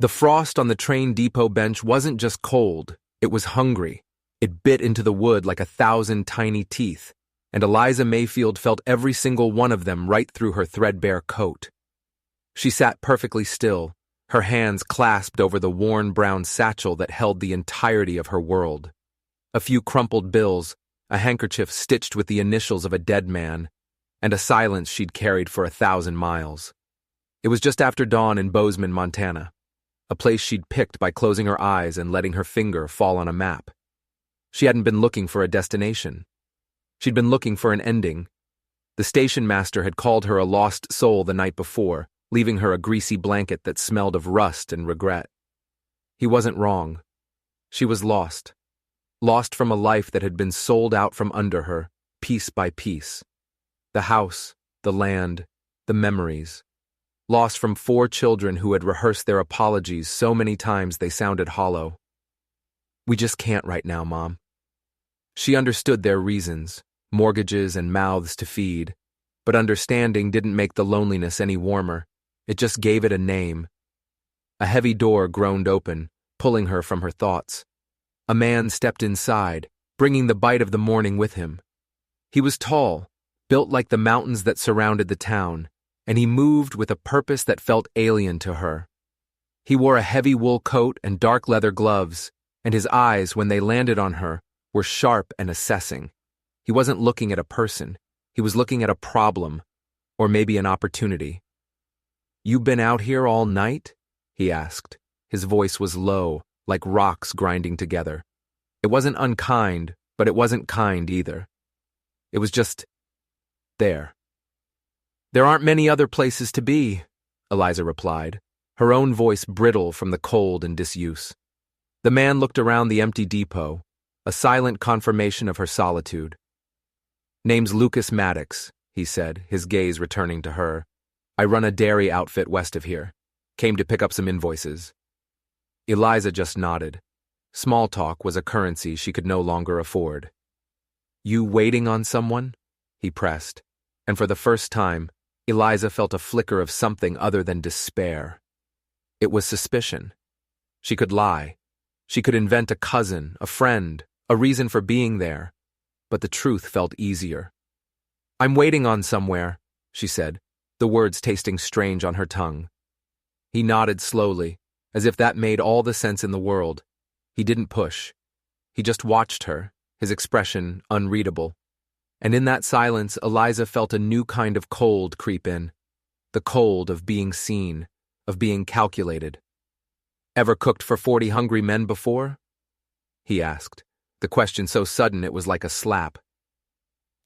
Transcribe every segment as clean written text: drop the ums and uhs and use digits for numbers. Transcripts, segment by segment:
The frost on the train depot bench wasn't just cold, it was hungry. It bit into the wood like 1,000 tiny teeth, and Eliza Mayfield felt every single one of them right through her threadbare coat. She sat perfectly still, her hands clasped over the worn brown satchel that held the entirety of her world. A few crumpled bills, a handkerchief stitched with the initials of a dead man, and a silence she'd carried for 1,000 miles. It was just after dawn in Bozeman, Montana, a place she'd picked by closing her eyes and letting her finger fall on a map. She hadn't been looking for a destination. She'd been looking for an ending. The station master had called her a lost soul the night before, leaving her a greasy blanket that smelled of rust and regret. He wasn't wrong. She was lost. Lost from a life that had been sold out from under her, piece by piece. The house, the land, the memories. Lost from 4 children who had rehearsed their apologies so many times they sounded hollow. "We just can't right now, Mom." She understood their reasons, mortgages and mouths to feed, but understanding didn't make the loneliness any warmer. It just gave it a name. A heavy door groaned open, pulling her from her thoughts. A man stepped inside, bringing the bite of the morning with him. He was tall, built like the mountains that surrounded the town, and he moved with a purpose that felt alien to her. He wore a heavy wool coat and dark leather gloves, and his eyes, when they landed on her, were sharp and assessing. He wasn't looking at a person. He was looking at a problem, or maybe an opportunity. "You been out here all night?" he asked. His voice was low, like rocks grinding together. It wasn't unkind, but it wasn't kind either. It was just there. "There aren't many other places to be," Eliza replied, her own voice brittle from the cold and disuse. The man looked around the empty depot, a silent confirmation of her solitude. "Name's Lucas Maddox," he said, his gaze returning to her. "I run a dairy outfit west of here. Came to pick up some invoices." Eliza just nodded. Small talk was a currency she could no longer afford. "You waiting on someone?" he pressed, and for the first time, Eliza felt a flicker of something other than despair. It was suspicion. She could lie. She could invent a cousin, a friend, a reason for being there, but the truth felt easier. "I'm waiting on somewhere," she said, the words tasting strange on her tongue. He nodded slowly, as if that made all the sense in the world. He didn't push. He just watched her, his expression unreadable. And in that silence, Eliza felt a new kind of cold creep in. The cold of being seen, of being calculated. "Ever cooked for 40 hungry men before?" he asked, the question so sudden it was like a slap.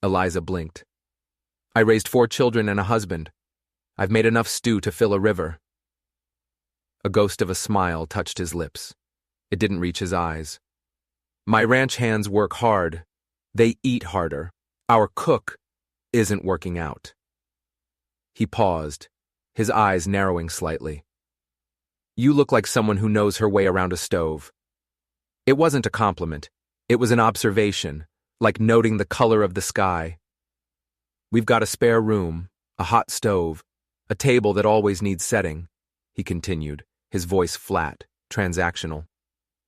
Eliza blinked. "I raised 4 children and a husband. I've made enough stew to fill a river." A ghost of a smile touched his lips. It didn't reach his eyes. "My ranch hands work hard. They eat harder. Our cook isn't working out." He paused, his eyes narrowing slightly. "You look like someone who knows her way around a stove." It wasn't a compliment. It was an observation, like noting the color of the sky. "We've got a spare room, a hot stove, a table that always needs setting," he continued, his voice flat, transactional.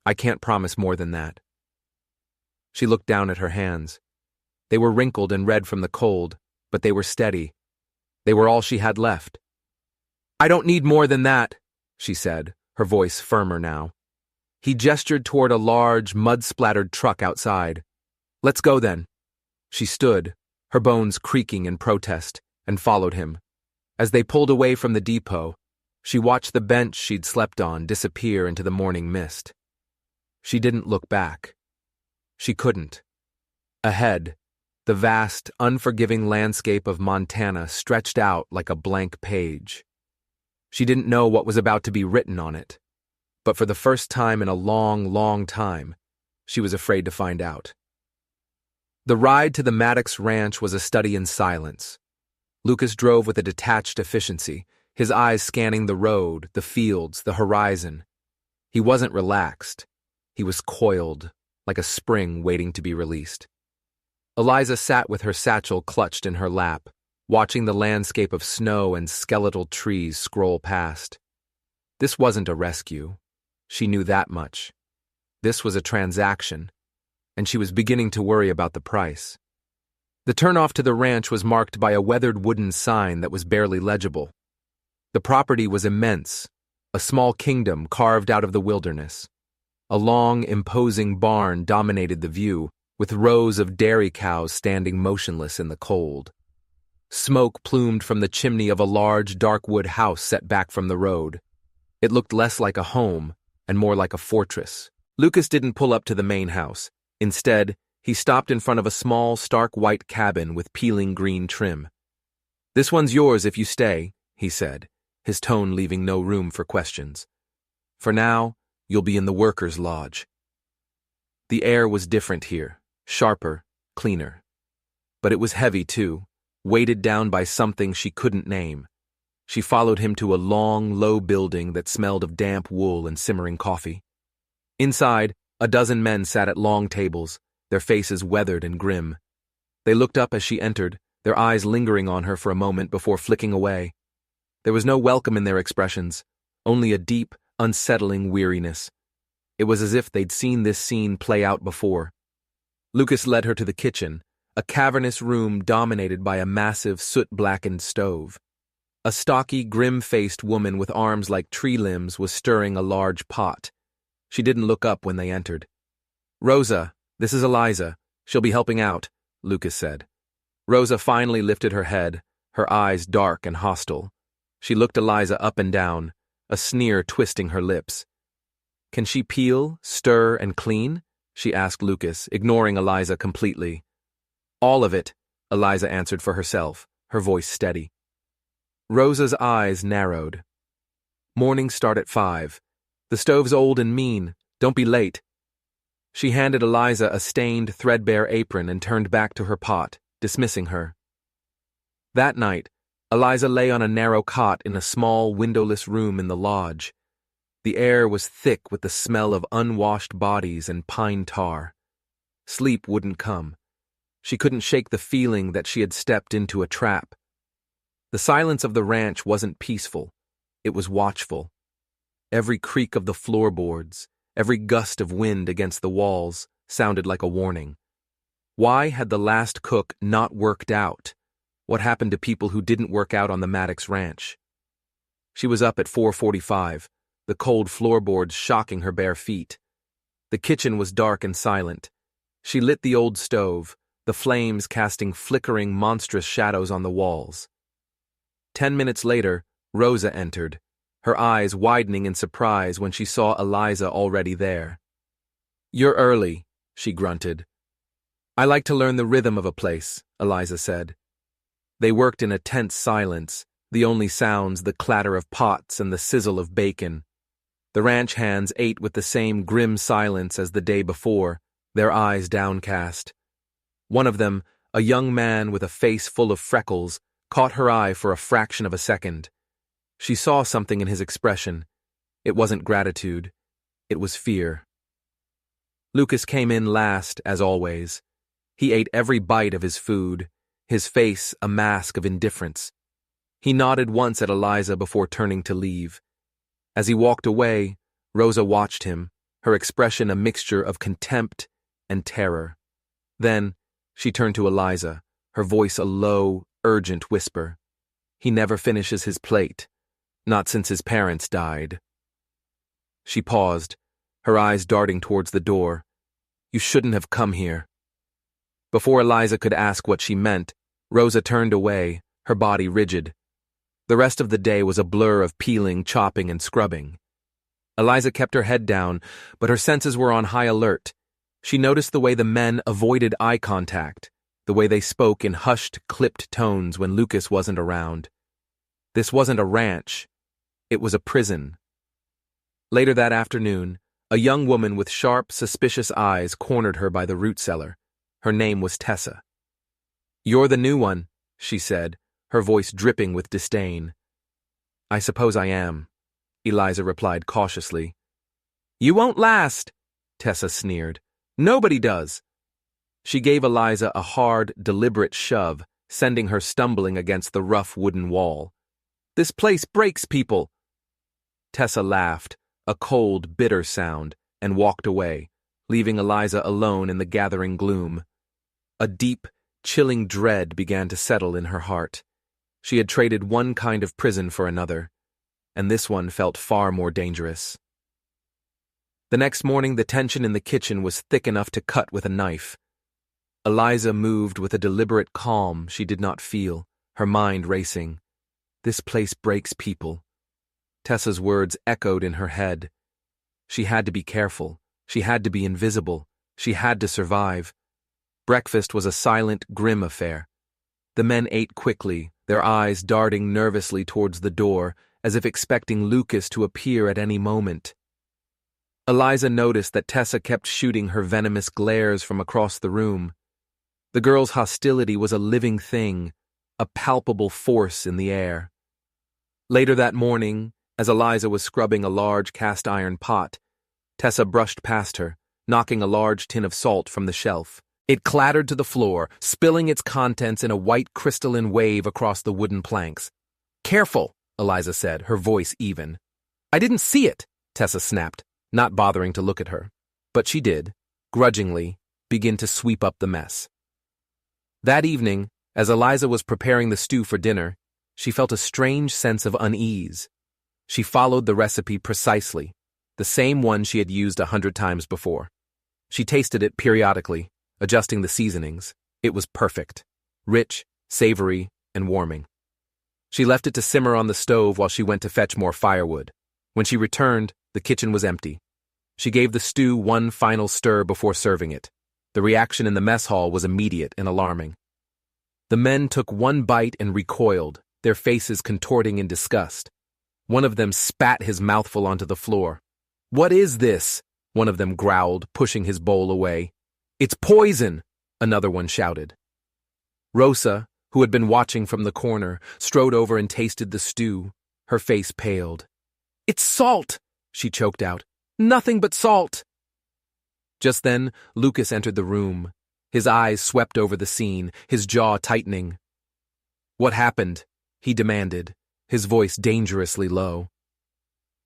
"I can't promise more than that." She looked down at her hands. They were wrinkled and red from the cold, but they were steady. They were all she had left. "I don't need more than that," she said, her voice firmer now. He gestured toward a large, mud-splattered truck outside. "Let's go then." She stood, her bones creaking in protest, and followed him. As they pulled away from the depot, she watched the bench she'd slept on disappear into the morning mist. She didn't look back. She couldn't. Ahead, the vast, unforgiving landscape of Montana stretched out like a blank page. She didn't know what was about to be written on it, but for the first time in a long, long time, she was afraid to find out. The ride to the Maddox Ranch was a study in silence. Lucas drove with a detached efficiency, his eyes scanning the road, the fields, the horizon. He wasn't relaxed. He was coiled, like a spring waiting to be released. Eliza sat with her satchel clutched in her lap, watching the landscape of snow and skeletal trees scroll past. This wasn't a rescue. She knew that much. This was a transaction, and she was beginning to worry about the price. The turnoff to the ranch was marked by a weathered wooden sign that was barely legible. The property was immense, a small kingdom carved out of the wilderness. A long, imposing barn dominated the view, with rows of dairy cows standing motionless in the cold. Smoke plumed from the chimney of a large, dark wood house set back from the road. It looked less like a home and more like a fortress. Lucas didn't pull up to the main house. Instead, he stopped in front of a small, stark white cabin with peeling green trim. "This one's yours if you stay," he said, his tone leaving no room for questions. "For now, you'll be in the workers' lodge." The air was different here, sharper, cleaner. But it was heavy, too, weighted down by something she couldn't name. She followed him to a long, low building that smelled of damp wool and simmering coffee. Inside, a dozen men sat at long tables, their faces weathered and grim. They looked up as she entered, their eyes lingering on her for a moment before flicking away. There was no welcome in their expressions, only a deep, unsettling weariness. It was as if they'd seen this scene play out before. Lucas led her to the kitchen, a cavernous room dominated by a massive, soot-blackened stove. A stocky, grim-faced woman with arms like tree limbs was stirring a large pot. She didn't look up when they entered. "Rosa, this is Eliza. She'll be helping out," Lucas said. Rosa finally lifted her head, her eyes dark and hostile. She looked Eliza up and down, a sneer twisting her lips. "Can she peel, stir, and clean?" she asked Lucas, ignoring Eliza completely. "All of it," Eliza answered for herself, her voice steady. Rosa's eyes narrowed. "Mornings start at 5. The stove's old and mean. Don't be late." She handed Eliza a stained, threadbare apron and turned back to her pot, dismissing her. That night, Eliza lay on a narrow cot in a small, windowless room in the lodge. The air was thick with the smell of unwashed bodies and pine tar. Sleep wouldn't come. She couldn't shake the feeling that she had stepped into a trap. The silence of the ranch wasn't peaceful. It was watchful. Every creak of the floorboards, every gust of wind against the walls, sounded like a warning. Why had the last cook not worked out? What happened to people who didn't work out on the Maddox ranch? She was up at 4:45, the cold floorboards shocking her bare feet. The kitchen was dark and silent. She lit the old stove, the flames casting flickering, monstrous shadows on the walls. 10 minutes later, Rosa entered, her eyes widening in surprise when she saw Eliza already there. "You're early," she grunted. "I like to learn the rhythm of a place," Eliza said. They worked in a tense silence, the only sounds the clatter of pots and the sizzle of bacon. The ranch hands ate with the same grim silence as the day before, their eyes downcast. One of them, a young man with a face full of freckles, caught her eye for a fraction of a second. She saw something in his expression. It wasn't gratitude. It was fear. Lucas came in last, as always. He ate every bite of his food, his face a mask of indifference. He nodded once at Eliza before turning to leave. As he walked away, Rosa watched him, her expression a mixture of contempt and terror. Then, she turned to Eliza, her voice a low, urgent whisper. "He never finishes his plate. Not since his parents died." She paused, her eyes darting towards the door. "You shouldn't have come here." Before Eliza could ask what she meant, Rosa turned away, her body rigid. The rest of the day was a blur of peeling, chopping, and scrubbing. Eliza kept her head down, but her senses were on high alert. She noticed the way the men avoided eye contact, the way they spoke in hushed, clipped tones when Lucas wasn't around. This wasn't a ranch. It was a prison. Later that afternoon, a young woman with sharp, suspicious eyes cornered her by the root cellar. Her name was Tessa. "You're the new one," she said, her voice dripping with disdain. "I suppose I am," Eliza replied cautiously. "You won't last," Tessa sneered. "Nobody does." She gave Eliza a hard, deliberate shove, sending her stumbling against the rough wooden wall. "This place breaks people." Tessa laughed, a cold, bitter sound, and walked away, leaving Eliza alone in the gathering gloom. A deep, chilling dread began to settle in her heart. She had traded one kind of prison for another, and this one felt far more dangerous. The next morning, the tension in the kitchen was thick enough to cut with a knife. Eliza moved with a deliberate calm she did not feel, her mind racing. This place breaks people. Tessa's words echoed in her head. She had to be careful. She had to be invisible. She had to survive. Breakfast was a silent, grim affair. The men ate quickly, their eyes darting nervously towards the door, as if expecting Lucas to appear at any moment. Eliza noticed that Tessa kept shooting her venomous glares from across the room. The girl's hostility was a living thing, a palpable force in the air. Later that morning, as Eliza was scrubbing a large cast-iron pot, Tessa brushed past her, knocking a large tin of salt from the shelf. It clattered to the floor, spilling its contents in a white crystalline wave across the wooden planks. "Careful," Eliza said, her voice even. "I didn't see it," Tessa snapped, not bothering to look at her. But she did, grudgingly, begin to sweep up the mess. That evening, as Eliza was preparing the stew for dinner, she felt a strange sense of unease. She followed the recipe precisely, the same one she had used 100 times before. She tasted it periodically, adjusting the seasonings. It was perfect, rich, savory, and warming. She left it to simmer on the stove while she went to fetch more firewood. When she returned, the kitchen was empty. She gave the stew one final stir before serving it. The reaction in the mess hall was immediate and alarming. The men took one bite and recoiled, their faces contorting in disgust. One of them spat his mouthful onto the floor. "What is this?" one of them growled, pushing his bowl away. "It's poison!" another one shouted. Rosa, who had been watching from the corner, strode over and tasted the stew. Her face paled. "It's salt!" she choked out. "Nothing but salt!" Just then, Lucas entered the room. His eyes swept over the scene, his jaw tightening. "What happened?" he demanded, his voice dangerously low.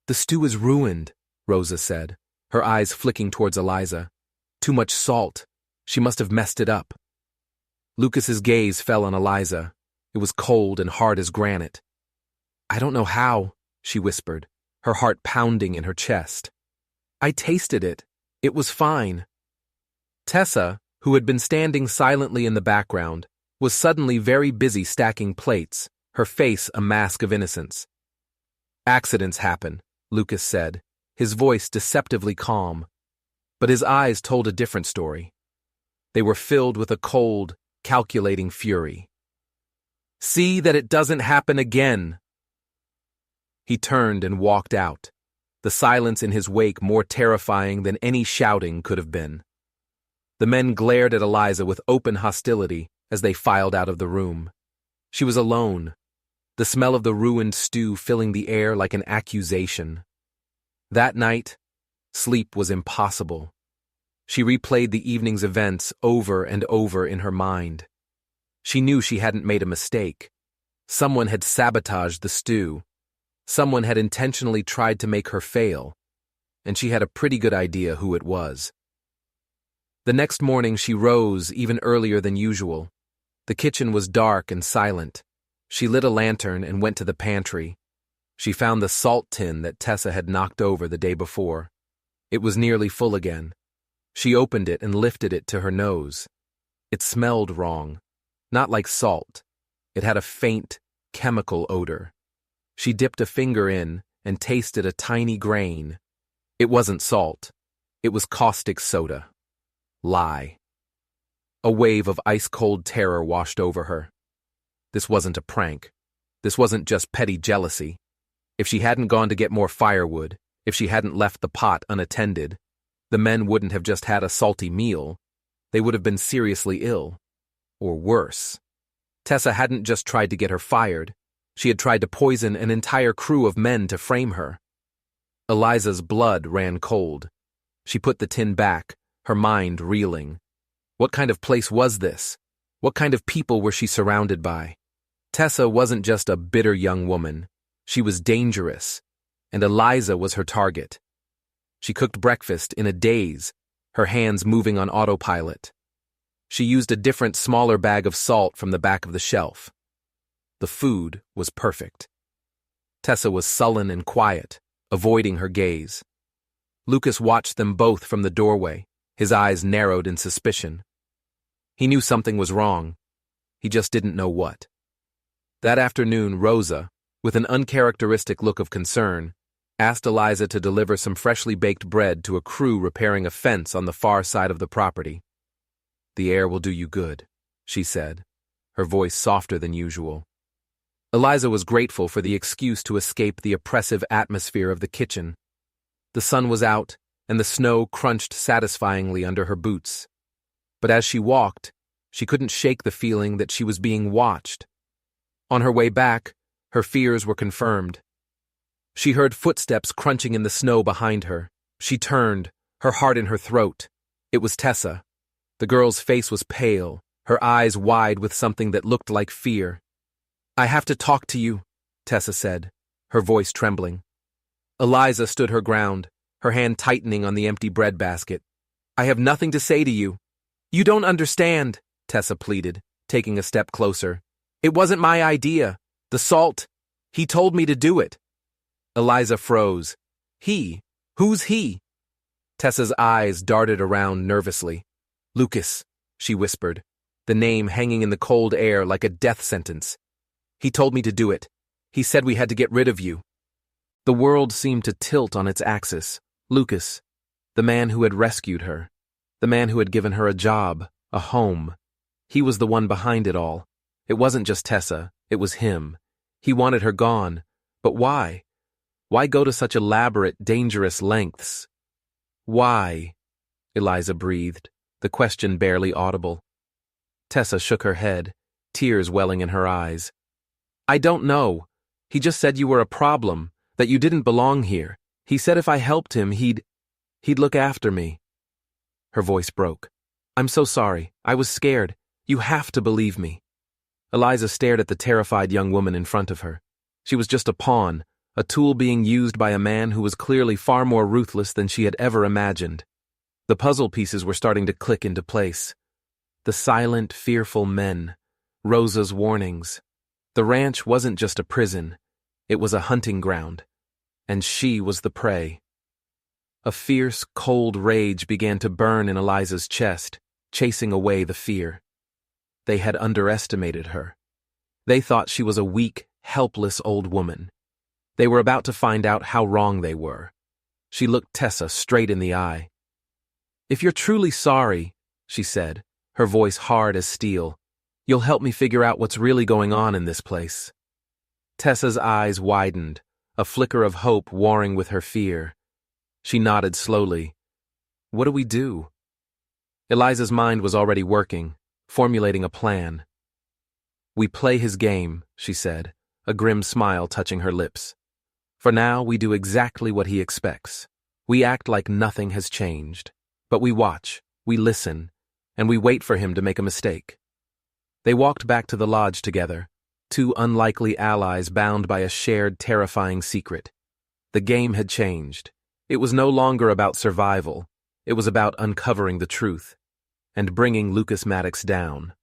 "The stew is ruined," Rosa said, her eyes flicking towards Eliza. "Too much salt. She must have messed it up." Lucas's gaze fell on Eliza. It was cold and hard as granite. "I don't know how," she whispered, her heart pounding in her chest. "I tasted it. It was fine." Tessa, who had been standing silently in the background, was suddenly very busy stacking plates, her face a mask of innocence. "Accidents happen," Lucas said, his voice deceptively calm. But his eyes told a different story. They were filled with a cold, calculating fury. "See that it doesn't happen again." He turned and walked out, the silence in his wake more terrifying than any shouting could have been. The men glared at Eliza with open hostility as they filed out of the room. She was alone, the smell of the ruined stew filling the air like an accusation. That night, sleep was impossible. She replayed the evening's events over and over in her mind. She knew she hadn't made a mistake. Someone had sabotaged the stew. Someone had intentionally tried to make her fail, and she had a pretty good idea who it was. The next morning she rose even earlier than usual. The kitchen was dark and silent. She lit a lantern and went to the pantry. She found the salt tin that Tessa had knocked over the day before. It was nearly full again. She opened it and lifted it to her nose. It smelled wrong, not like salt. It had a faint, chemical odor. She dipped a finger in and tasted a tiny grain. It wasn't salt. It was caustic soda. Lie. A wave of ice-cold terror washed over her. This wasn't a prank. This wasn't just petty jealousy. If she hadn't gone to get more firewood, if she hadn't left the pot unattended, the men wouldn't have just had a salty meal. They would have been seriously ill. Or worse. Tessa hadn't just tried to get her fired. She had tried to poison an entire crew of men to frame her. Eliza's blood ran cold. She put the tin back, her mind reeling. What kind of place was this? What kind of people were she surrounded by? Tessa wasn't just a bitter young woman. She was dangerous. and Eliza was her target. She cooked breakfast in a daze, her hands moving on autopilot. She used a different, smaller bag of salt from the back of the shelf. The food was perfect. Tessa was sullen and quiet, avoiding her gaze. Lucas watched them both from the doorway, his eyes narrowed in suspicion. He knew something was wrong. He just didn't know what. That afternoon, Rosa, with an uncharacteristic look of concern, asked Eliza to deliver some freshly baked bread to a crew repairing a fence on the far side of the property. "The air will do you good," she said, her voice softer than usual. Eliza was grateful for the excuse to escape the oppressive atmosphere of the kitchen. The sun was out, and the snow crunched satisfyingly under her boots. But as she walked, she couldn't shake the feeling that she was being watched. On her way back, her fears were confirmed. She heard footsteps crunching in the snow behind her. She turned, her heart in her throat. It was Tessa. The girl's face was pale, her eyes wide with something that looked like fear. "I have to talk to you," Tessa said, her voice trembling. Eliza stood her ground, her hand tightening on the empty bread basket. "I have nothing to say to you." "You don't understand," Tessa pleaded, taking a step closer. "It wasn't my idea. The salt. He told me to do it." Eliza froze. "He? Who's he?" Tessa's eyes darted around nervously. "Lucas," she whispered, the name hanging in the cold air like a death sentence. "He told me to do it. He said we had to get rid of you." The world seemed to tilt on its axis. Lucas, the man who had rescued her, the man who had given her a job, a home. He was the one behind it all. It wasn't just Tessa, it was him. He wanted her gone. But why? Why go to such elaborate, dangerous lengths? "Why?" Eliza breathed, the question barely audible. Tessa shook her head, tears welling in her eyes. "I don't know. He just said you were a problem, that you didn't belong here. He said if I helped him, he'd look after me." Her voice broke. "I'm so sorry. I was scared. You have to believe me." Eliza stared at the terrified young woman in front of her. She was just a pawn, a tool being used by a man who was clearly far more ruthless than she had ever imagined. The puzzle pieces were starting to click into place. The silent, fearful men. Rosa's warnings. The ranch wasn't just a prison. It was a hunting ground. And she was the prey. A fierce, cold rage began to burn in Eliza's chest, chasing away the fear. They had underestimated her. They thought she was a weak, helpless old woman. They were about to find out how wrong they were. She looked Tessa straight in the eye. "If you're truly sorry," she said, her voice hard as steel, "you'll help me figure out what's really going on in this place." Tessa's eyes widened, a flicker of hope warring with her fear. She nodded slowly. "What do we do?" Eliza's mind was already working, formulating a plan. "We play his game," she said, a grim smile touching her lips. "For now, we do exactly what he expects. We act like nothing has changed. But we watch, we listen, and we wait for him to make a mistake." They walked back to the lodge together, two unlikely allies bound by a shared, terrifying secret. The game had changed. It was no longer about survival. It was about uncovering the truth and bringing Lucas Maddox down.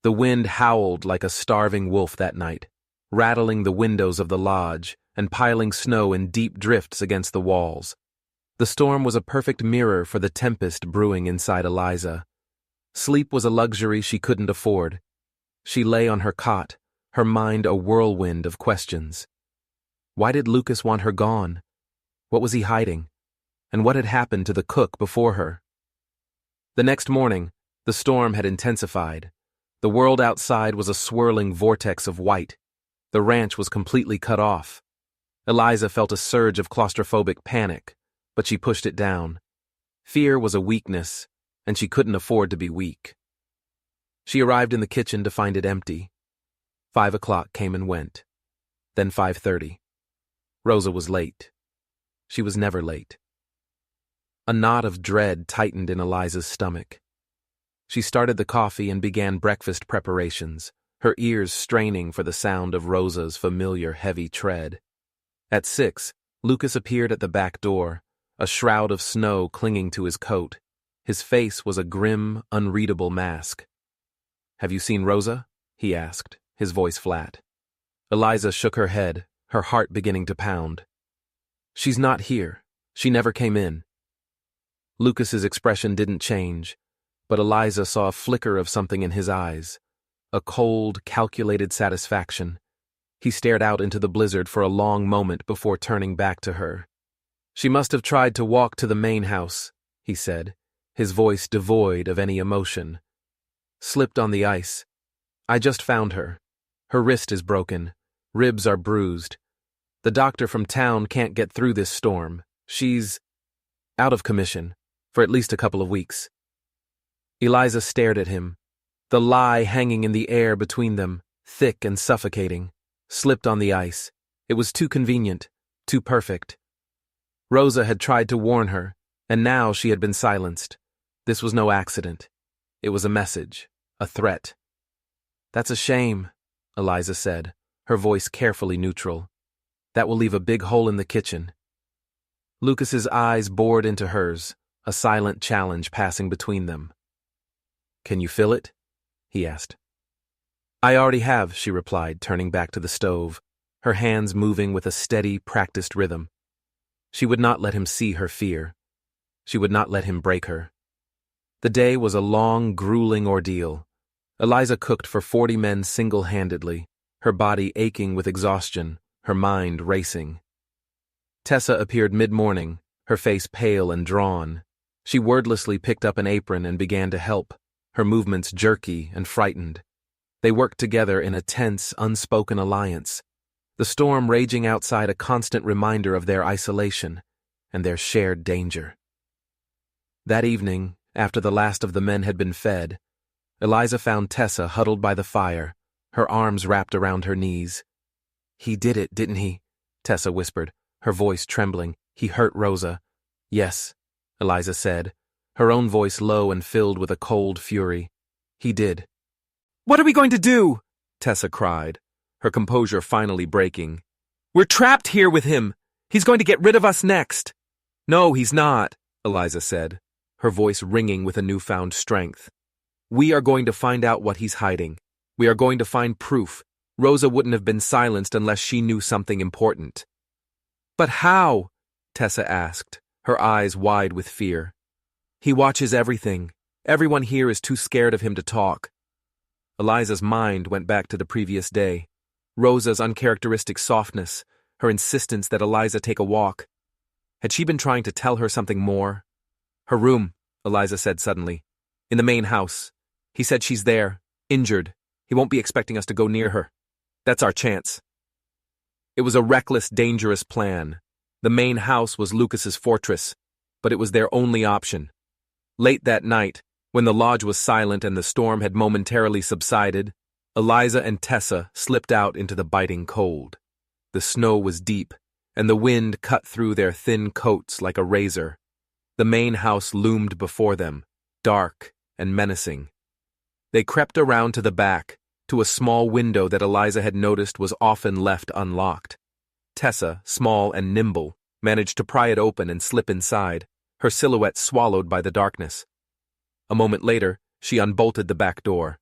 The wind howled like a starving wolf that night, rattling the windows of the lodge and piling snow in deep drifts against the walls. The storm was a perfect mirror for the tempest brewing inside Eliza. Sleep was a luxury she couldn't afford. She lay on her cot, her mind a whirlwind of questions. Why did Lucas want her gone? What was he hiding? And what had happened to the cook before her? The next morning, the storm had intensified. The world outside was a swirling vortex of white. The ranch was completely cut off. Eliza felt a surge of claustrophobic panic, but she pushed it down. Fear was a weakness, and she couldn't afford to be weak. She arrived in the kitchen to find it empty. 5 o'clock came and went. Then 5:30. Rosa was late. She was never late. A knot of dread tightened in Eliza's stomach. She started the coffee and began breakfast preparations, her ears straining for the sound of Rosa's familiar heavy tread. At 6, Lucas appeared at the back door, a shroud of snow clinging to his coat. His face was a grim, unreadable mask. "Have you seen Rosa?" he asked, his voice flat. Eliza shook her head, her heart beginning to pound. "She's not here. She never came in." Lucas's expression didn't change, but Eliza saw a flicker of something in his eyes, a cold, calculated satisfaction. He stared out into the blizzard for a long moment before turning back to her. "She must have tried to walk to the main house," he said, his voice devoid of any emotion. "Slipped on the ice. I just found her. Her wrist is broken. Ribs are bruised. The doctor from town can't get through this storm. She's out of commission for at least a couple of weeks." Eliza stared at him, the lie hanging in the air between them, thick and suffocating. Slipped on the ice. It was too convenient, too perfect. Rosa had tried to warn her, and now she had been silenced. This was no accident. It was a message, a threat. "That's a shame," Eliza said, her voice carefully neutral. "That will leave a big hole in the kitchen." Lucas's eyes bored into hers, a silent challenge passing between them. "Can you feel it?" he asked. "I already have," she replied, turning back to the stove, her hands moving with a steady, practiced rhythm. She would not let him see her fear. She would not let him break her. The day was a long, grueling ordeal. Eliza cooked for 40 men single-handedly, her body aching with exhaustion, her mind racing. Tessa appeared mid-morning, her face pale and drawn. She wordlessly picked up an apron and began to help, her movements jerky and frightened. They worked together in a tense, unspoken alliance, the storm raging outside a constant reminder of their isolation and their shared danger. That evening, after the last of the men had been fed, Eliza found Tessa huddled by the fire, her arms wrapped around her knees. "He did it, didn't he?" Tessa whispered, her voice trembling. "He hurt Rosa." "Yes," Eliza said, her own voice low and filled with a cold fury. "He did." "What are we going to do?" Tessa cried, her composure finally breaking. "We're trapped here with him. He's going to get rid of us next." "No, he's not," Eliza said, her voice ringing with a newfound strength. "We are going to find out what he's hiding. We are going to find proof. Rosa wouldn't have been silenced unless she knew something important." "But how?" Tessa asked, her eyes wide with fear. "He watches everything. Everyone here is too scared of him to talk." Eliza's mind went back to the previous day. Rosa's uncharacteristic softness, her insistence that Eliza take a walk. Had she been trying to tell her something more? "Her room," Eliza said suddenly. "In the main house. He said she's there, injured. He won't be expecting us to go near her. That's our chance." It was a reckless, dangerous plan. The main house was Lucas's fortress, but it was their only option. Late that night, when the lodge was silent and the storm had momentarily subsided, Eliza and Tessa slipped out into the biting cold. The snow was deep, and the wind cut through their thin coats like a razor. The main house loomed before them, dark and menacing. They crept around to the back, to a small window that Eliza had noticed was often left unlocked. Tessa, small and nimble, managed to pry it open and slip inside, her silhouette swallowed by the darkness. A moment later, she unbolted the back door.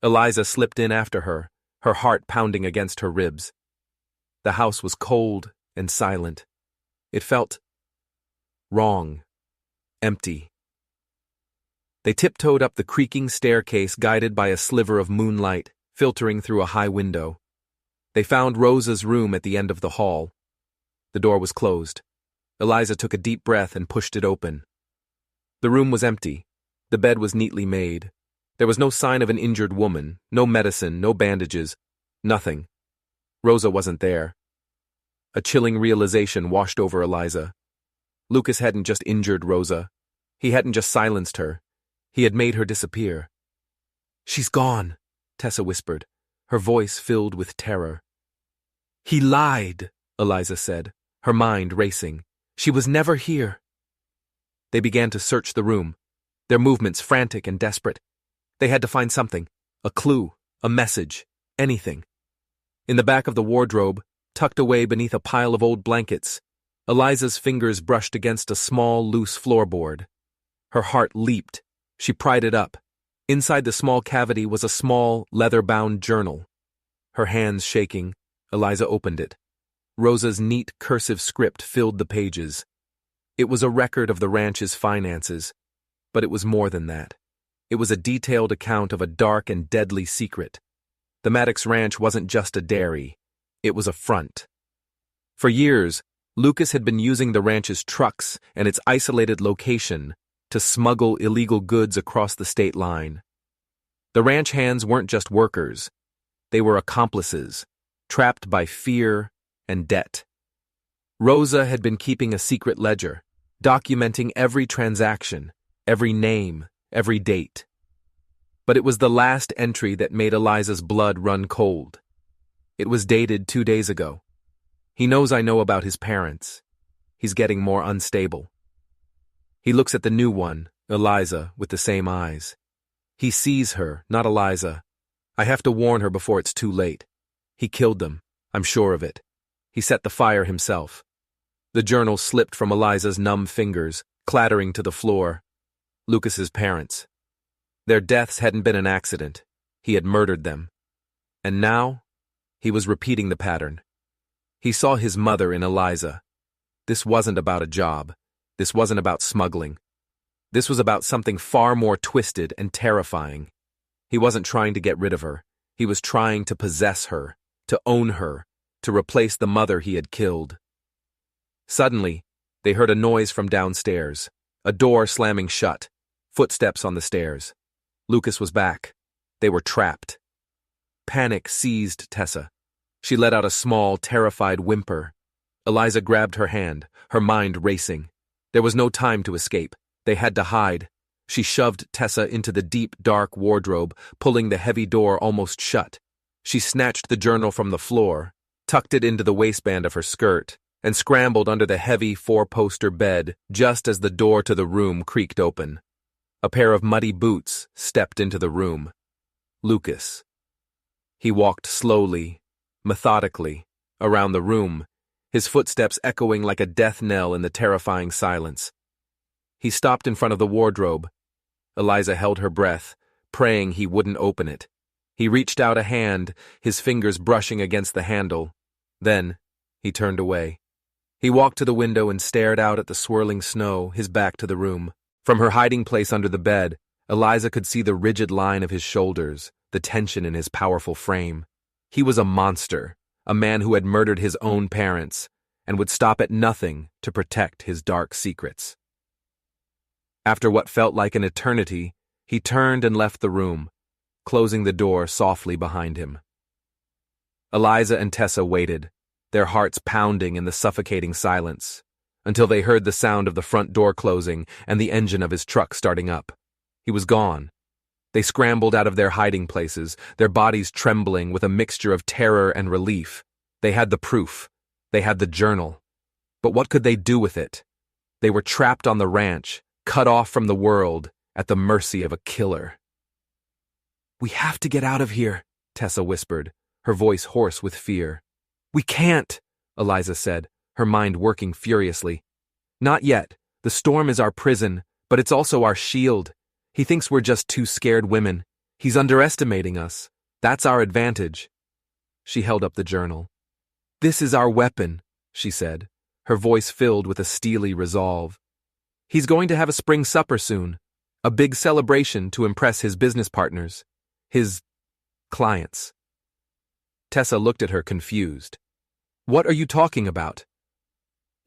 Eliza slipped in after her, her heart pounding against her ribs. The house was cold and silent. It felt wrong, empty. They tiptoed up the creaking staircase guided by a sliver of moonlight filtering through a high window. They found Rosa's room at the end of the hall. The door was closed. Eliza took a deep breath and pushed it open. The room was empty. The bed was neatly made. There was no sign of an injured woman, no medicine, no bandages, nothing. Rosa wasn't there. A chilling realization washed over Eliza. Lucas hadn't just injured Rosa. He hadn't just silenced her. He had made her disappear. "She's gone," Tessa whispered, her voice filled with terror. "He lied," Eliza said, her mind racing. "She was never here." They began to search the room, their movements frantic and desperate. They had to find something, a clue, a message, anything. In the back of the wardrobe, tucked away beneath a pile of old blankets. Eliza's fingers brushed against a small, loose floorboard. Her heart leaped. She pried it up. Inside the small cavity was a small, leather-bound journal. Her hands shaking, Eliza opened it. Rosa's neat, cursive script filled the pages. It was a record of the ranch's finances, but it was more than that. It was a detailed account of a dark and deadly secret. The Maddox Ranch wasn't just a dairy. It was a front. For years, Lucas had been using the ranch's trucks and its isolated location to smuggle illegal goods across the state line. The ranch hands weren't just workers. They were accomplices, trapped by fear and debt. Rosa had been keeping a secret ledger, documenting every transaction, every name, every date. But it was the last entry that made Eliza's blood run cold. It was dated 2 days ago. He knows I know about his parents. He's getting more unstable. He looks at the new one, Eliza, with the same eyes. He sees her, not Eliza. I have to warn her before it's too late. He killed them, I'm sure of it. He set the fire himself. The journal slipped from Eliza's numb fingers, clattering to the floor. Lucas's parents. Their deaths hadn't been an accident. He had murdered them. And now, he was repeating the pattern. He saw his mother in Eliza. This wasn't about a job. This wasn't about smuggling. This was about something far more twisted and terrifying. He wasn't trying to get rid of her. He was trying to possess her, to own her, to replace the mother he had killed. Suddenly, they heard a noise from downstairs, a door slamming shut, footsteps on the stairs. Lucas was back. They were trapped. Panic seized Tessa. She let out a small, terrified whimper. Eliza grabbed her hand, her mind racing. There was no time to escape. They had to hide. She shoved Tessa into the deep, dark wardrobe, pulling the heavy door almost shut. She snatched the journal from the floor, tucked it into the waistband of her skirt, and scrambled under the heavy four-poster bed just as the door to the room creaked open. A pair of muddy boots stepped into the room. Lucas. He walked slowly, methodically, around the room, his footsteps echoing like a death knell in the terrifying silence. He stopped in front of the wardrobe. Eliza held her breath, praying he wouldn't open it. He reached out a hand, his fingers brushing against the handle. Then, he turned away. He walked to the window and stared out at the swirling snow, his back to the room. From her hiding place under the bed, Eliza could see the rigid line of his shoulders, the tension in his powerful frame. He was a monster, a man who had murdered his own parents, and would stop at nothing to protect his dark secrets. After what felt like an eternity, he turned and left the room, closing the door softly behind him. Eliza and Tessa waited, their hearts pounding in the suffocating silence, until they heard the sound of the front door closing and the engine of his truck starting up. He was gone. They scrambled out of their hiding places, their bodies trembling with a mixture of terror and relief. They had the proof. They had the journal. But what could they do with it? They were trapped on the ranch, cut off from the world, at the mercy of a killer. "We have to get out of here," Tessa whispered, her voice hoarse with fear. "We can't," Eliza said, her mind working furiously. "Not yet. The storm is our prison, but it's also our shield. He thinks we're just two scared women. He's underestimating us. That's our advantage." She held up the journal. "This is our weapon," she said, her voice filled with a steely resolve. "He's going to have a spring supper soon, a big celebration to impress his business partners, his clients." Tessa looked at her confused. "What are you talking about?"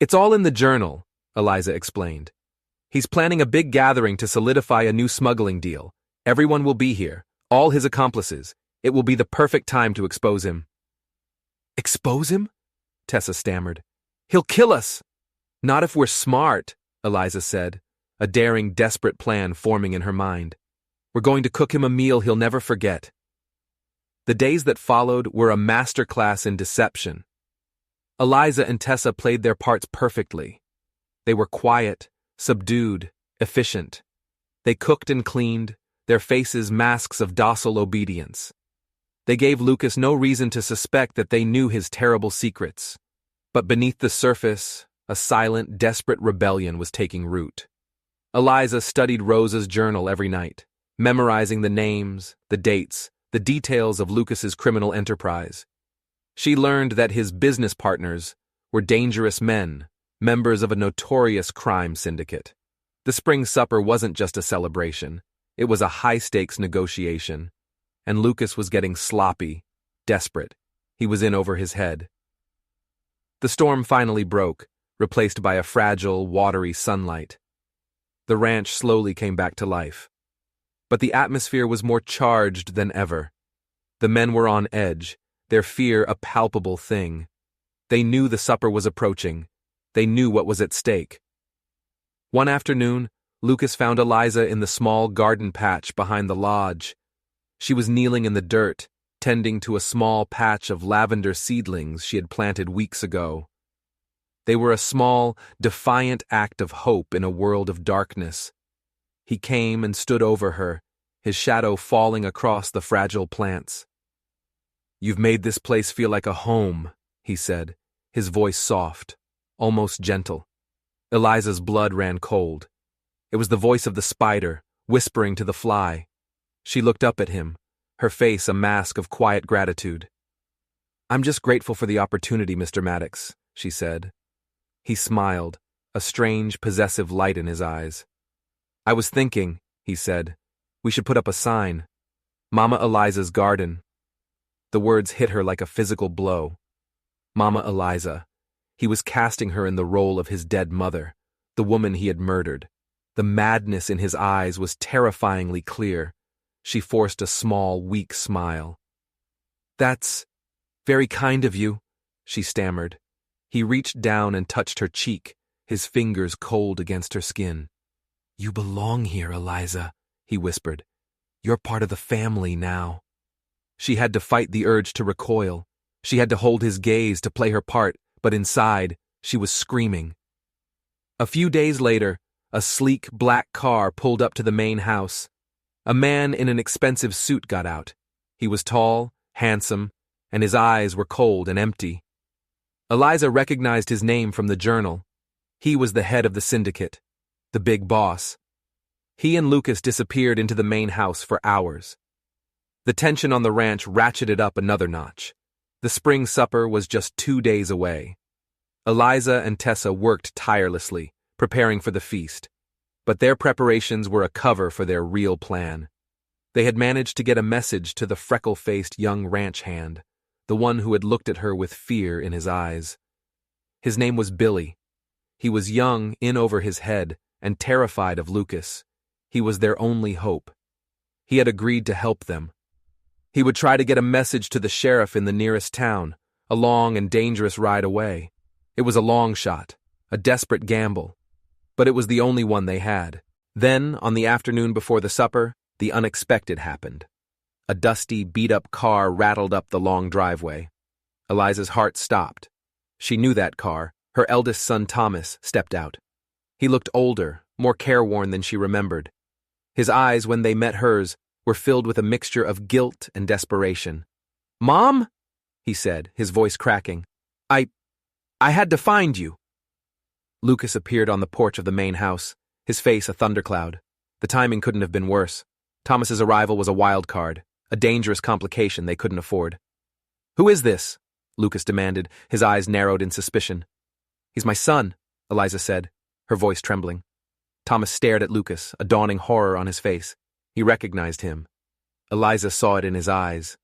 "It's all in the journal," Eliza explained. "He's planning a big gathering to solidify a new smuggling deal. Everyone will be here, all his accomplices. It will be the perfect time to expose him." "Expose him?" Tessa stammered. "He'll kill us." "Not if we're smart," Eliza said, a daring, desperate plan forming in her mind. "We're going to cook him a meal he'll never forget." The days that followed were a masterclass in deception. Eliza and Tessa played their parts perfectly. They were quiet, subdued, efficient. They cooked and cleaned, their faces masks of docile obedience. They gave Lucas no reason to suspect that they knew his terrible secrets. But beneath the surface, a silent, desperate rebellion was taking root. Eliza studied Rosa's journal every night, memorizing the names, the dates, the details of Lucas's criminal enterprise. She learned that his business partners were dangerous men, members of a notorious crime syndicate. The spring supper wasn't just a celebration. It was a high-stakes negotiation. And Lucas was getting sloppy, desperate. He was in over his head. The storm finally broke, replaced by a fragile, watery sunlight. The ranch slowly came back to life. But the atmosphere was more charged than ever. The men were on edge, their fear a palpable thing. They knew the supper was approaching. They knew what was at stake. One afternoon, Lucas found Eliza in the small garden patch behind the lodge. She was kneeling in the dirt, tending to a small patch of lavender seedlings she had planted weeks ago. They were a small, defiant act of hope in a world of darkness. He came and stood over her, his shadow falling across the fragile plants. "You've made this place feel like a home," he said, his voice soft, almost gentle. Eliza's blood ran cold. It was the voice of the spider, whispering to the fly. She looked up at him, her face a mask of quiet gratitude. "I'm just grateful for the opportunity, Mr. Maddox," she said. He smiled, a strange, possessive light in his eyes. "I was thinking," he said, "we should put up a sign. Mama Eliza's garden." The words hit her like a physical blow. Mama Eliza. He was casting her in the role of his dead mother, the woman he had murdered. The madness in his eyes was terrifyingly clear. She forced a small, weak smile. "That's very kind of you," she stammered. He reached down and touched her cheek, his fingers cold against her skin. "You belong here, Eliza," he whispered. "You're part of the family now." She had to fight the urge to recoil. She had to hold his gaze to play her part, but inside, she was screaming. A few days later, a sleek black car pulled up to the main house. A man in an expensive suit got out. He was tall, handsome, and his eyes were cold and empty. Eliza recognized his name from the journal. He was the head of the syndicate, the big boss. He and Lucas disappeared into the main house for hours. The tension on the ranch ratcheted up another notch. The spring supper was just 2 days away. Eliza and Tessa worked tirelessly, preparing for the feast. But their preparations were a cover for their real plan. They had managed to get a message to the freckle-faced young ranch hand, the one who had looked at her with fear in his eyes. His name was Billy. He was young, in over his head, and terrified of Lucas. He was their only hope. He had agreed to help them. He would try to get a message to the sheriff in the nearest town, a long and dangerous ride away. It was a long shot, a desperate gamble. But it was the only one they had. Then, on the afternoon before the supper, the unexpected happened. A dusty, beat-up car rattled up the long driveway. Eliza's heart stopped. She knew that car. Her eldest son, Thomas, stepped out. He looked older, more careworn than she remembered. His eyes, when they met hers, were filled with a mixture of guilt and desperation. "Mom?" he said, his voice cracking. I had to find you." Lucas appeared on the porch of the main house, his face a thundercloud. The timing couldn't have been worse. Thomas's arrival was a wild card, a dangerous complication they couldn't afford. "Who is this?" Lucas demanded, his eyes narrowed in suspicion. "He's my son," Eliza said, her voice trembling. Thomas stared at Lucas, a dawning horror on his face. He recognized him. Eliza saw it in his eyes.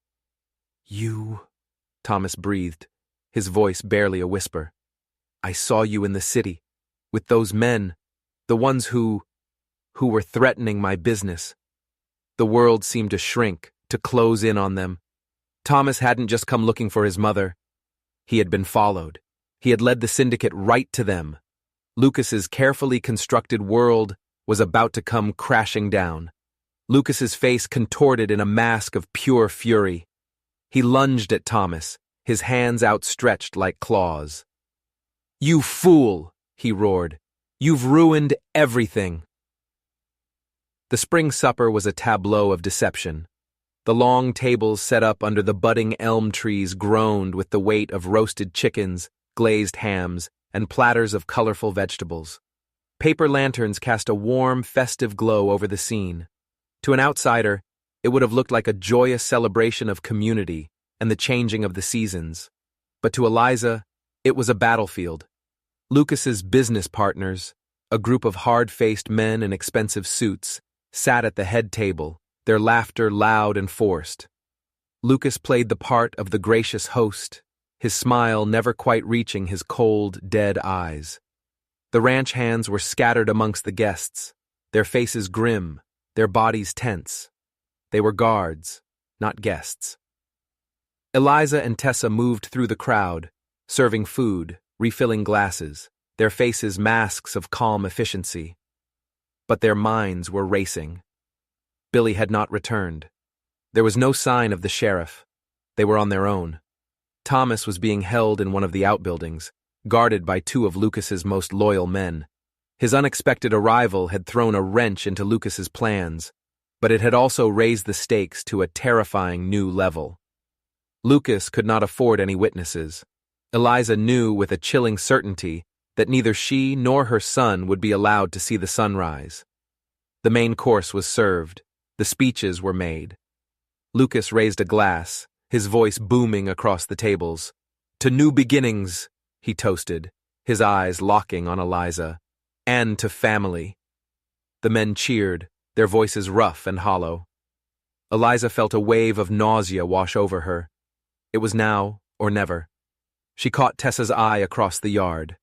"You," Thomas breathed, his voice barely a whisper. "I saw you in the city, with those men, the ones who were threatening my business." The world seemed to shrink, to close in on them. Thomas hadn't just come looking for his mother. He had been followed. He had led the syndicate right to them. Lucas's carefully constructed world was about to come crashing down. Lucas's face contorted in a mask of pure fury. He lunged at Thomas, his hands outstretched like claws. "You fool!" he roared. "You've ruined everything." The spring supper was a tableau of deception. The long tables set up under the budding elm trees groaned with the weight of roasted chickens, glazed hams, and platters of colorful vegetables. Paper lanterns cast a warm, festive glow over the scene. To an outsider, it would have looked like a joyous celebration of community and the changing of the seasons. But to Eliza, it was a battlefield. Lucas's business partners, a group of hard-faced men in expensive suits, sat at the head table, their laughter loud and forced. Lucas played the part of the gracious host, his smile never quite reaching his cold, dead eyes. The ranch hands were scattered amongst the guests, their faces grim, their bodies tense. They were guards, not guests. Eliza and Tessa moved through the crowd, serving food, refilling glasses, their faces masks of calm efficiency. But their minds were racing. Billy had not returned. There was no sign of the sheriff. They were on their own. Thomas was being held in one of the outbuildings, guarded by two of Lucas's most loyal men. His unexpected arrival had thrown a wrench into Lucas's plans, but it had also raised the stakes to a terrifying new level. Lucas could not afford any witnesses. Eliza knew with a chilling certainty that neither she nor her son would be allowed to see the sunrise. The main course was served. The speeches were made. Lucas raised a glass, his voice booming across the tables. "To new beginnings," he toasted, his eyes locking on Eliza, "and to family." The men cheered, their voices rough and hollow. Eliza felt a wave of nausea wash over her. It was now or never. She caught Tessa's eye across the yard.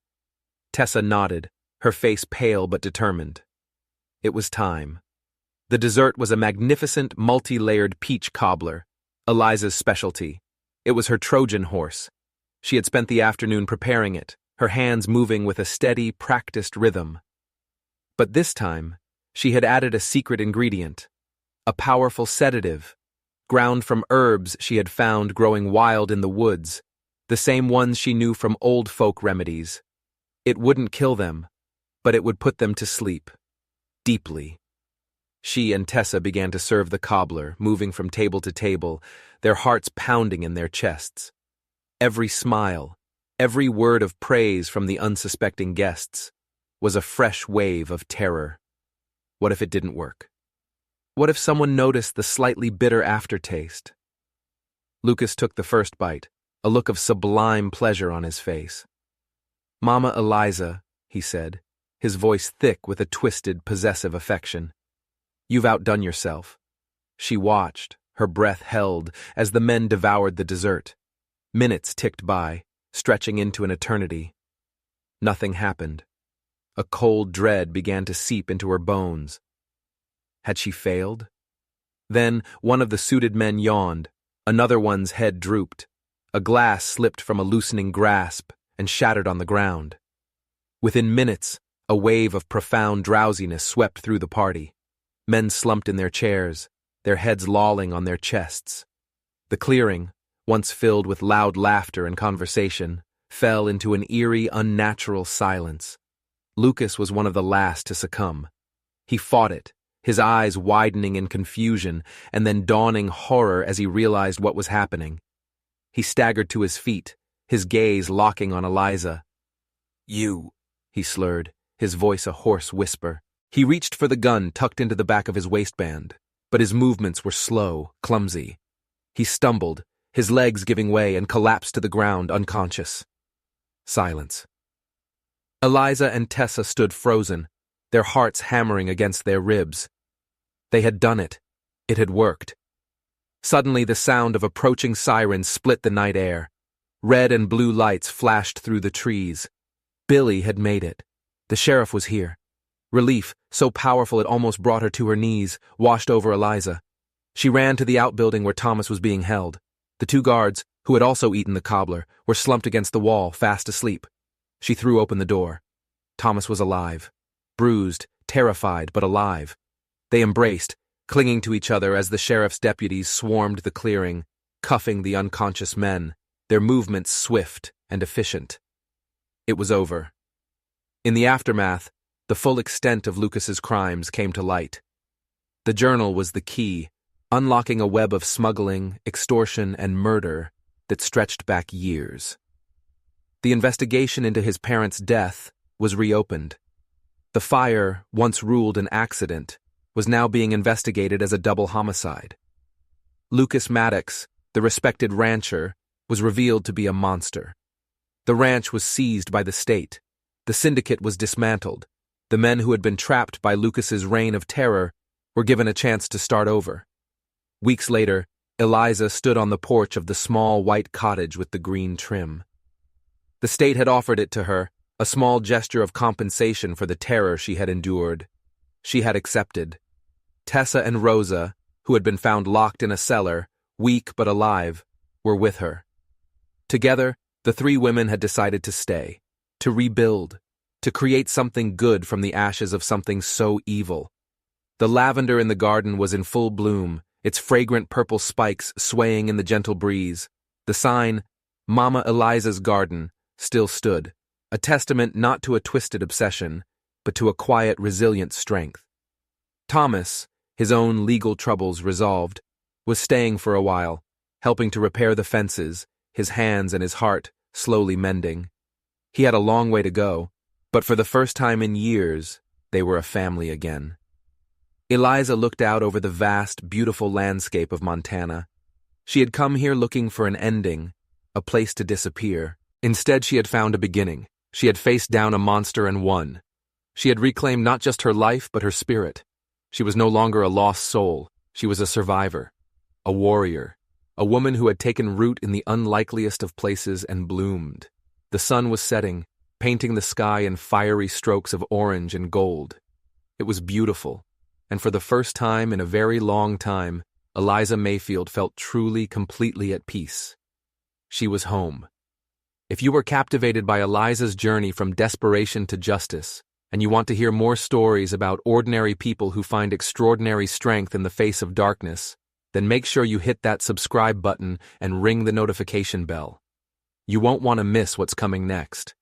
Tessa nodded, her face pale but determined. It was time. The dessert was a magnificent, multi-layered peach cobbler, Eliza's specialty. It was her Trojan horse. She had spent the afternoon preparing it, her hands moving with a steady, practiced rhythm. But this time, she had added a secret ingredient, a powerful sedative, ground from herbs she had found growing wild in the woods, the same ones she knew from old folk remedies. It wouldn't kill them, but it would put them to sleep, deeply. She and Tessa began to serve the cobbler, moving from table to table, their hearts pounding in their chests. Every smile, every word of praise from the unsuspecting guests was a fresh wave of terror. What if it didn't work? What if someone noticed the slightly bitter aftertaste? Lucas took the first bite, a look of sublime pleasure on his face. "Mama Eliza," he said, his voice thick with a twisted, possessive affection. "You've outdone yourself." She watched, her breath held, as the men devoured the dessert. Minutes ticked by, stretching into an eternity. Nothing happened. A cold dread began to seep into her bones. Had she failed? Then one of the suited men yawned, another one's head drooped. A glass slipped from a loosening grasp and shattered on the ground. Within minutes, a wave of profound drowsiness swept through the party. Men slumped in their chairs, their heads lolling on their chests. The clearing, once filled with loud laughter and conversation, fell into an eerie, unnatural silence. Lucas was one of the last to succumb. He fought it, his eyes widening in confusion and then dawning horror as he realized what was happening. He staggered to his feet, his gaze locking on Eliza. "You," he slurred, his voice a hoarse whisper. He reached for the gun tucked into the back of his waistband, but his movements were slow, clumsy. He stumbled, his legs giving way, and collapsed to the ground unconscious. Silence. Eliza and Tessa stood frozen, their hearts hammering against their ribs. They had done it. It had worked. Suddenly the sound of approaching sirens split the night air. Red and blue lights flashed through the trees. Billy had made it. The sheriff was here. Relief, so powerful it almost brought her to her knees, washed over Eliza. She ran to the outbuilding where Thomas was being held. The two guards, who had also eaten the cobbler, were slumped against the wall, fast asleep. She threw open the door. Thomas was alive. Bruised, terrified, but alive. They embraced, clinging to each other as the sheriff's deputies swarmed the clearing, cuffing the unconscious men, their movements swift and efficient. It was over. In the aftermath, the full extent of Lucas's crimes came to light. The journal was the key, unlocking a web of smuggling, extortion, and murder that stretched back years. The investigation into his parents' death was reopened. The fire, once ruled an accident, was now being investigated as a double homicide. Lucas Maddox, the respected rancher, was revealed to be a monster. The ranch was seized by the state. The syndicate was dismantled. The men who had been trapped by Lucas's reign of terror were given a chance to start over. Weeks later, Eliza stood on the porch of the small white cottage with the green trim. The state had offered it to her, a small gesture of compensation for the terror she had endured. She had accepted. Tessa and Rosa, who had been found locked in a cellar, weak but alive, were with her. Together, the three women had decided to stay, to rebuild, to create something good from the ashes of something so evil. The lavender in the garden was in full bloom, its fragrant purple spikes swaying in the gentle breeze. The sign, Mama Eliza's Garden, still stood, a testament not to a twisted obsession, but to a quiet, resilient strength. Thomas, his own legal troubles resolved, was staying for a while, helping to repair the fences, his hands and his heart slowly mending. He had a long way to go, but for the first time in years, they were a family again. Eliza looked out over the vast, beautiful landscape of Montana. She had come here looking for an ending, a place to disappear. Instead, she had found a beginning. She had faced down a monster and won. She had reclaimed not just her life, but her spirit. She was no longer a lost soul. She was a survivor, a warrior, a woman who had taken root in the unlikeliest of places and bloomed. The sun was setting, painting the sky in fiery strokes of orange and gold. It was beautiful, and for the first time in a very long time, Eliza Mayfield felt truly, completely at peace. She was home. If you were captivated by Eliza's journey from desperation to justice, and you want to hear more stories about ordinary people who find extraordinary strength in the face of darkness, then make sure you hit that subscribe button and ring the notification bell. You won't want to miss what's coming next.